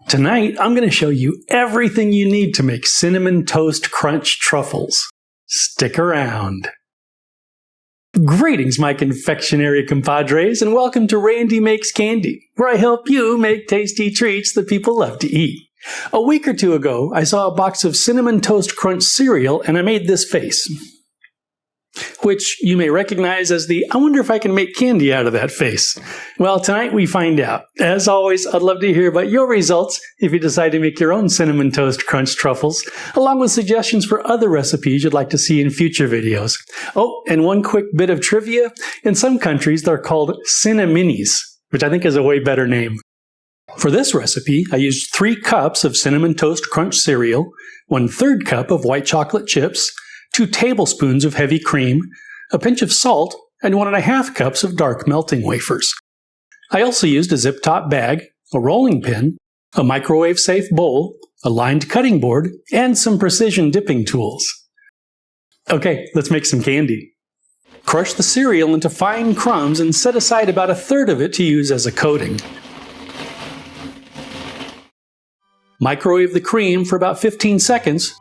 Tonight, I'm going to show you everything you need to make Cinnamon Toast Crunch Truffles. Stick around. Greetings, my confectionery compadres, and welcome to Randy Makes Candy, where I help you make tasty treats that people love to eat. A week or two ago, I saw a box of Cinnamon Toast Crunch cereal, and I made this face, which you may recognize as the "I wonder if I can make candy out of that" face. Well, tonight we find out. As always, I'd love to hear about your results if you decide to make your own Cinnamon Toast Crunch Truffles, along with suggestions for other recipes you'd like to see in future videos. Oh, and one quick bit of trivia. In some countries, they're called Cinnaminis, which I think is a way better name. For this recipe, I used 3 cups of Cinnamon Toast Crunch cereal, 1/3 cup of white chocolate chips, 2 tablespoons of heavy cream, a pinch of salt, and 1½ cups of dark melting wafers. I also used a zip-top bag, a rolling pin, a microwave-safe bowl, a lined cutting board, and some precision dipping tools. Okay, let's make some candy. Crush the cereal into fine crumbs and set aside about 1/3 of it to use as a coating. Microwave the cream for about 15 seconds.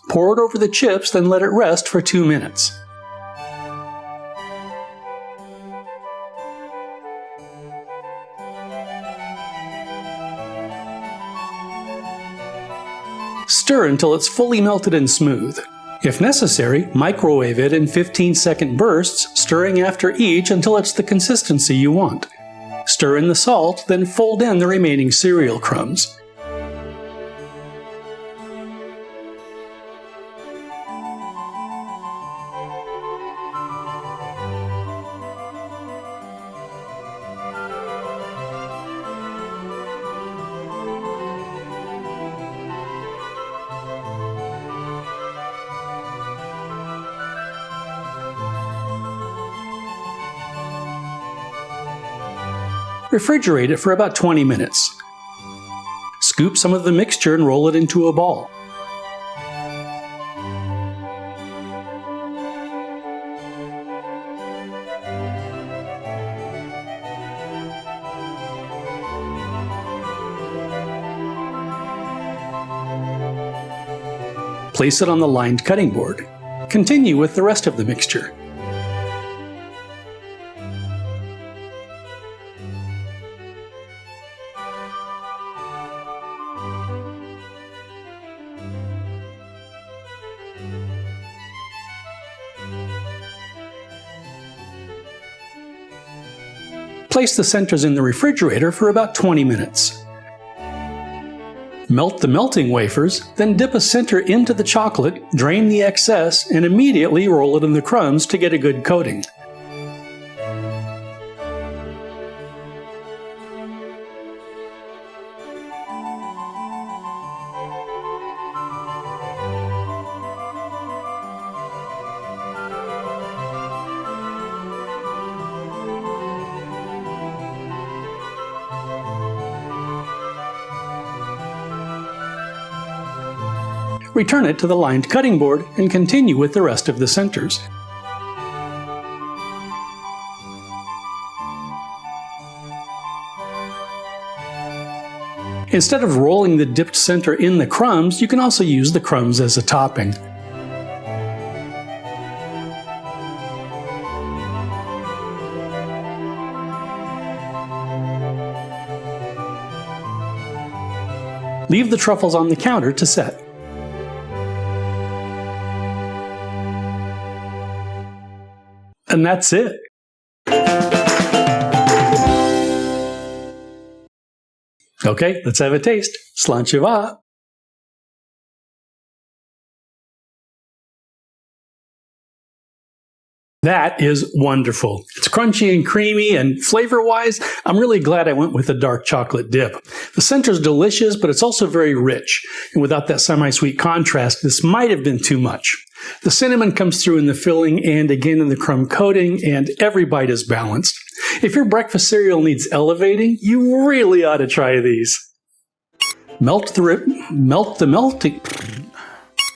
Pour it over the chips, then let it rest for 2 minutes. Stir until it's fully melted and smooth. If necessary, microwave it in 15-second bursts, stirring after each until it's the consistency you want. Stir in the salt, then fold in the remaining cereal crumbs. Refrigerate it for about 20 minutes. Scoop some of the mixture and roll it into a ball. Place it on the lined cutting board. Continue with the rest of the mixture. Place the centers in the refrigerator for about 20 minutes. Melt the melting wafers, then dip a center into the chocolate, drain the excess, and immediately roll it in the crumbs to get a good coating. Return it to the lined cutting board and continue with the rest of the centers. Instead of rolling the dipped center in the crumbs, you can also use the crumbs as a topping. Leave the truffles on the counter to set. And that's it. Okay, let's have a taste. Slanchiva. That is wonderful. It's crunchy and creamy, and flavor-wise, I'm really glad I went with the dark chocolate dip. The center's delicious, but it's also very rich. And without that semi-sweet contrast, this might have been too much. The cinnamon comes through in the filling and again in the crumb coating, and every bite is balanced. If your breakfast cereal needs elevating, you really ought to try these. Melt the melting.